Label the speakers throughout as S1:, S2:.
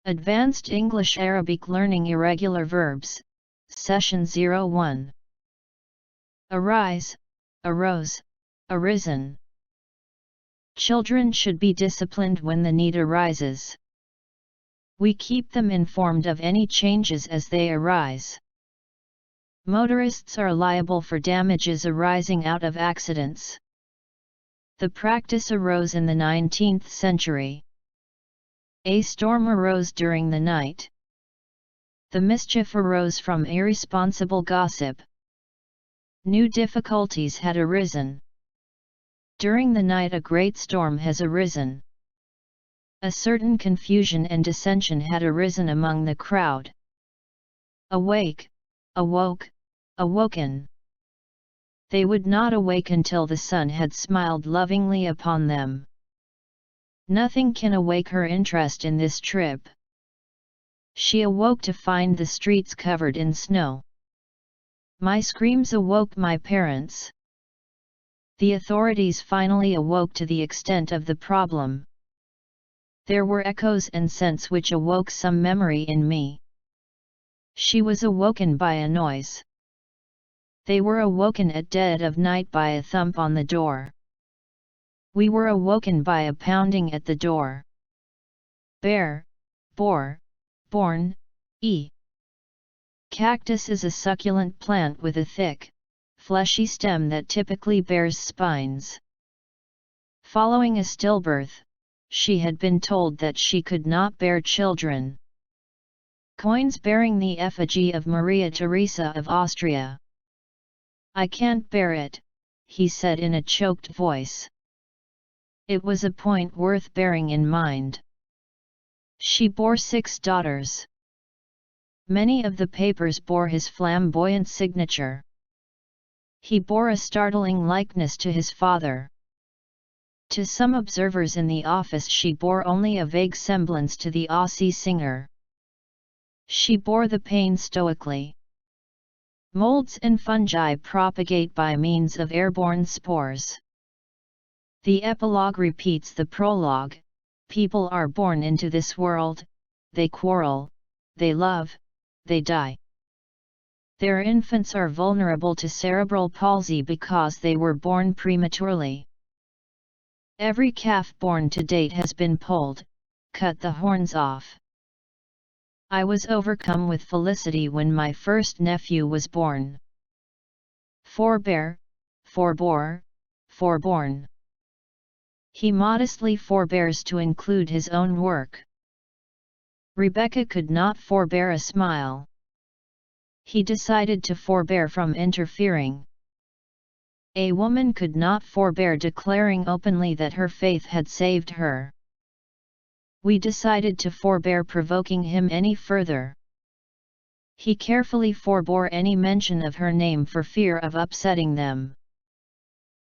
S1: Advanced English Arabic Learning Irregular Verbs, Session 01. Arise, arose, arisen. Children should be disciplined when the need arises. We keep them informed of any changes as they arise. Motorists are liable for damages arising out of accidents. The practice arose in the 19th century. A storm arose during the night. The mischief arose from irresponsible gossip. New difficulties had arisen. During the night a great storm has arisen. A certain confusion and dissension had arisen among the crowd. Awake, awoke, awoken. They would not awake until the sun had smiled lovingly upon them. Nothing can awake her interest in this trip. She awoke to find the streets covered in snow. My screams awoke my parents. The authorities finally awoke to the extent of the problem. There were echoes and scents which awoke some memory in me. She was awoken by a noise. They were awoken at dead of night by a thump on the door. We were awoken by a pounding at the door. Bear, bore, born, Cactus is a succulent plant with a thick, fleshy stem that typically bears spines. Following a stillbirth, she had been told that she could not bear children. Coins bearing the effigy of Maria Theresa of Austria. "I can't bear it," he said in a choked voice. It was a point worth bearing in mind. She bore 6 daughters. Many of the papers bore his flamboyant signature. He bore a startling likeness to his father. To some observers in the office she bore only a vague semblance to the Aussie singer. She bore the pain stoically. Molds and fungi propagate by means of airborne spores. The epilogue repeats the prologue. People are born into this world, they quarrel, they love, they die. Their infants are vulnerable to cerebral palsy because they were born prematurely. Every calf born to date has been pulled, cut the horns off. I was overcome with felicity when my first nephew was born. Forbear, forbore, forborn. He modestly forbears to include his own work. Rebecca could not forbear a smile. He decided to forbear from interfering. A woman could not forbear declaring openly that her faith had saved her. We decided to forbear provoking him any further. He carefully forbore any mention of her name for fear of upsetting them.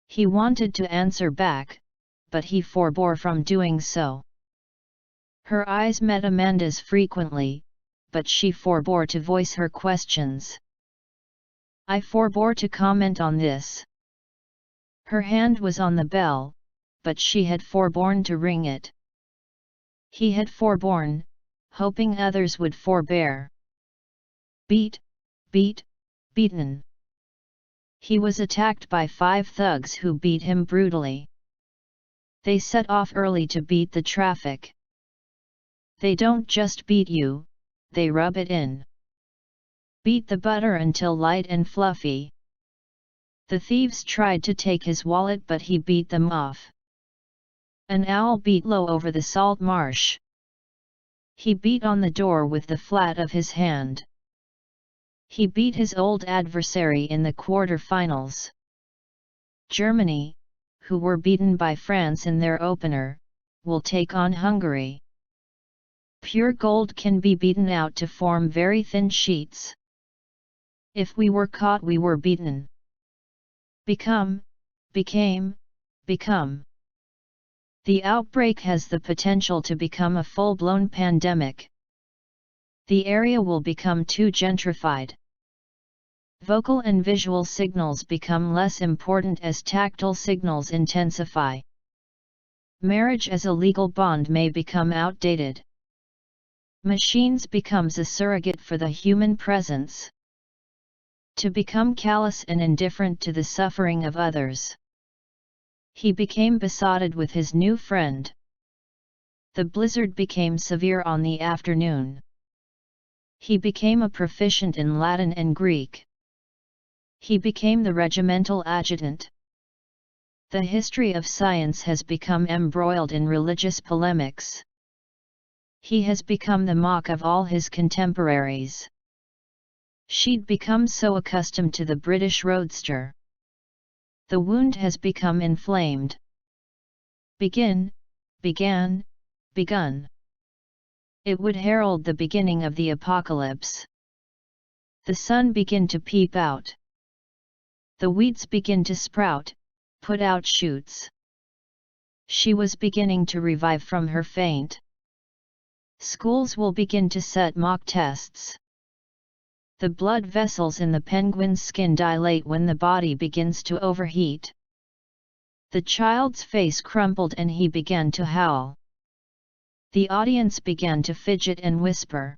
S1: He wanted to answer back, but he forbore from doing so. Her eyes met Amanda's frequently, but she forbore to voice her questions. I forbore to comment on this. Her hand was on the bell, but she had forborne to ring it. He had forborne, hoping others would forbear. Beat, beaten. He was attacked by 5 thugs who beat him brutally. They set off early to beat the traffic. They don't just beat you, they rub it in. Beat the butter until light and fluffy. The thieves tried to take his wallet but he beat them off. An owl beat low over the salt marsh. He beat on the door with the flat of his hand. He beat his old adversary in the quarter-finals. Germany, who were beaten by France in their opener, will take on Hungary. Pure gold can be beaten out to form very thin sheets. If we were caught we were beaten. Become, became, become. The outbreak has the potential to become a full-blown pandemic. The area will become too gentrified. Vocal and visual signals become less important as tactile signals intensify. Marriage as a legal bond may become outdated. Machines becomes a surrogate for the human presence. To become callous and indifferent to the suffering of others. He became besotted with his new friend. The blizzard became severe on the afternoon. He became a proficient in Latin and Greek. He became the regimental adjutant. The history of science has become embroiled in religious polemics. He has become the mock of all his contemporaries. She'd become so accustomed to the British roadster. The wound has become inflamed. Begin, began, begun. It would herald the beginning of the apocalypse. The sun begin to peep out. The weeds begin to sprout, put out shoots. She was beginning to revive from her faint. Schools will begin to set mock tests. The blood vessels in the penguin's skin dilate when the body begins to overheat. The child's face crumpled and he began to howl. The audience began to fidget and whisper.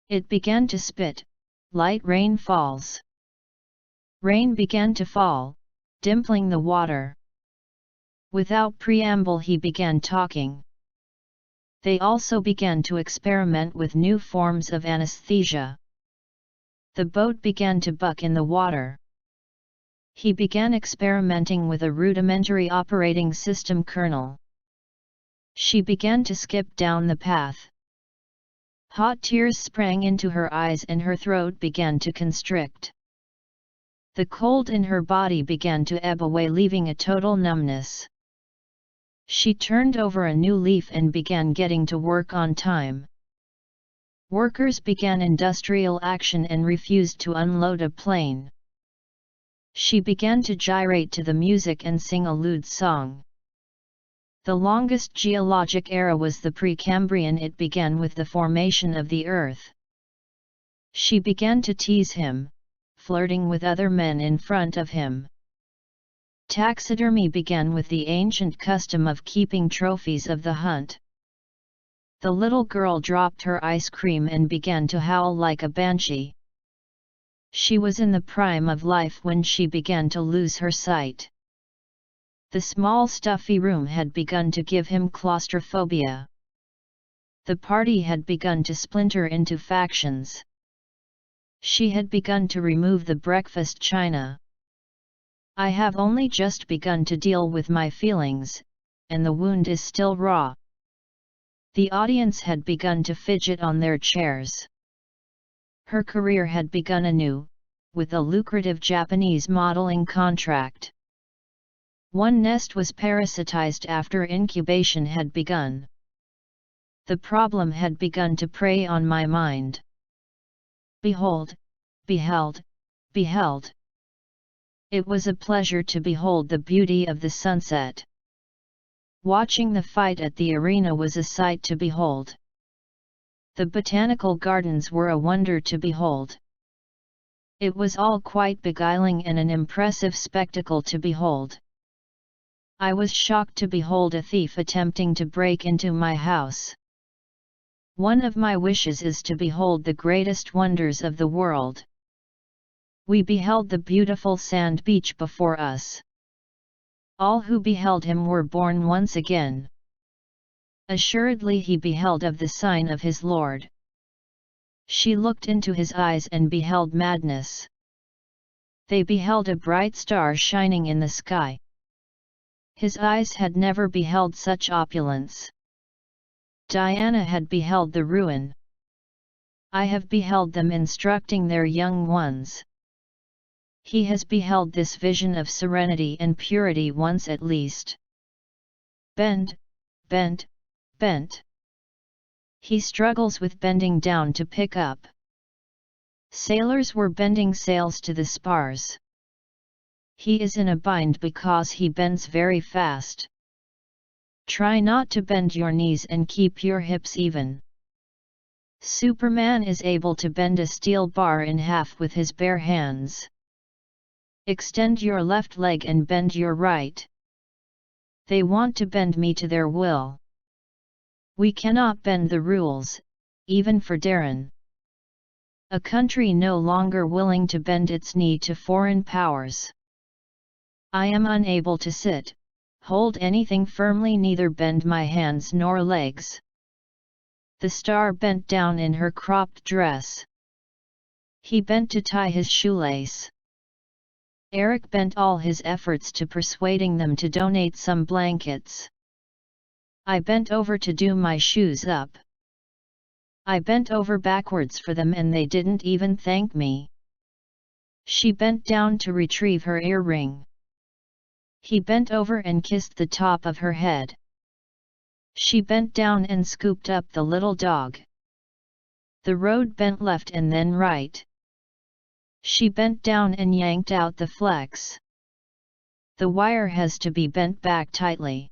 S1: It began to spit, light rain falls. Rain began to fall, dimpling the water. Without preamble he began talking. They also began to experiment with new forms of anesthesia. The boat began to buck in the water. He began experimenting with a rudimentary operating system kernel. She began to skip down the path. Hot tears sprang into her eyes and her throat began to constrict. The cold in her body began to ebb away, leaving a total numbness. She turned over a new leaf and began getting to work on time. Workers began industrial action and refused to unload a plane. She began to gyrate to the music and sing a lewd song. The longest geologic era was the Precambrian. It began with the formation of the Earth. She began to tease him, flirting with other men in front of him. Taxidermy began with the ancient custom of keeping trophies of the hunt. The little girl dropped her ice cream and began to howl like a banshee. She was in the prime of life when she began to lose her sight. The small stuffy room had begun to give him claustrophobia. The party had begun to splinter into factions. She had begun to remove the breakfast china. I have only just begun to deal with my feelings, and the wound is still raw. The audience had begun to fidget on their chairs. Her career had begun anew, with a lucrative Japanese modeling contract. One nest was parasitized after incubation had begun. The problem had begun to prey on my mind. Behold, beheld, beheld. It was a pleasure to behold the beauty of the sunset. Watching the fight at the arena was a sight to behold. The botanical gardens were a wonder to behold. It was all quite beguiling and an impressive spectacle to behold. I was shocked to behold a thief attempting to break into my house. One of my wishes is to behold the greatest wonders of the world. We beheld the beautiful sand beach before us. All who beheld him were born once again. Assuredly he beheld of the sign of his Lord. She looked into his eyes and beheld madness. They beheld a bright star shining in the sky. His eyes had never beheld such opulence. Diana had beheld the ruin. I have beheld them instructing their young ones. He has beheld this vision of serenity and purity once at least. Bend, bent, bent. He struggles with bending down to pick up. Sailors were bending sails to the spars. He is in a bind because he bends very fast. Try not to bend your knees and keep your hips even. Superman is able to bend a steel bar in half with his bare hands. Extend your left leg and bend your right. They want to bend me to their will. We cannot bend the rules, even for Darren. A country no longer willing to bend its knee to foreign powers. I am unable to sit, hold anything firmly, neither bend my hands nor legs. The star bent down in her cropped dress. He bent to tie his shoelace. Eric bent all his efforts to persuading them to donate some blankets. I bent over to do my shoes up. I bent over backwards for them and they didn't even thank me. She bent down to retrieve her earring. He bent over and kissed the top of her head. She bent down and scooped up the little dog. The road bent left and then right. She bent down and yanked out the flex. The wire has to be bent back tightly.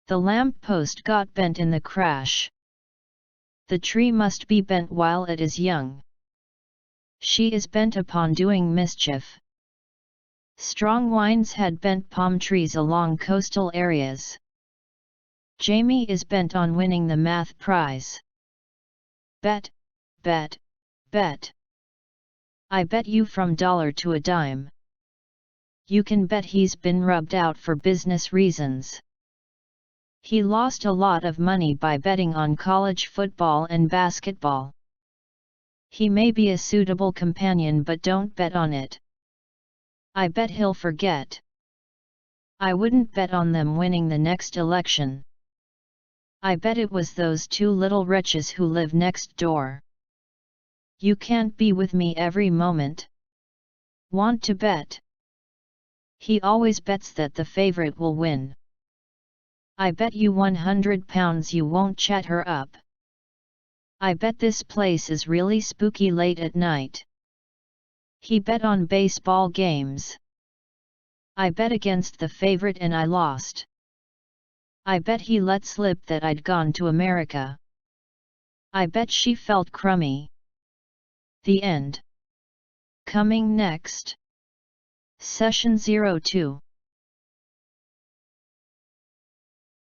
S1: The lamp post got bent in the crash. The tree must be bent while it is young. She is bent upon doing mischief. Strong winds had bent palm trees along coastal areas. Jamie is bent on winning the math prize. Bet, bet, bet. I bet you from $1 to a dime. You can bet he's been rubbed out for business reasons. He lost a lot of money by betting on college football and basketball. He may be a suitable companion, but don't bet on it. I bet he'll forget. I wouldn't bet on them winning the next election. I bet it was those two little wretches who live next door. You can't be with me every moment. Want to bet? He always bets that the favorite will win. I bet you £100 you won't chat her up. I bet this place is really spooky late at night. He bet on baseball games. I bet against the favorite and I lost. I bet he let slip that I'd gone to America. I bet she felt crummy. The end. Coming next. Session 02.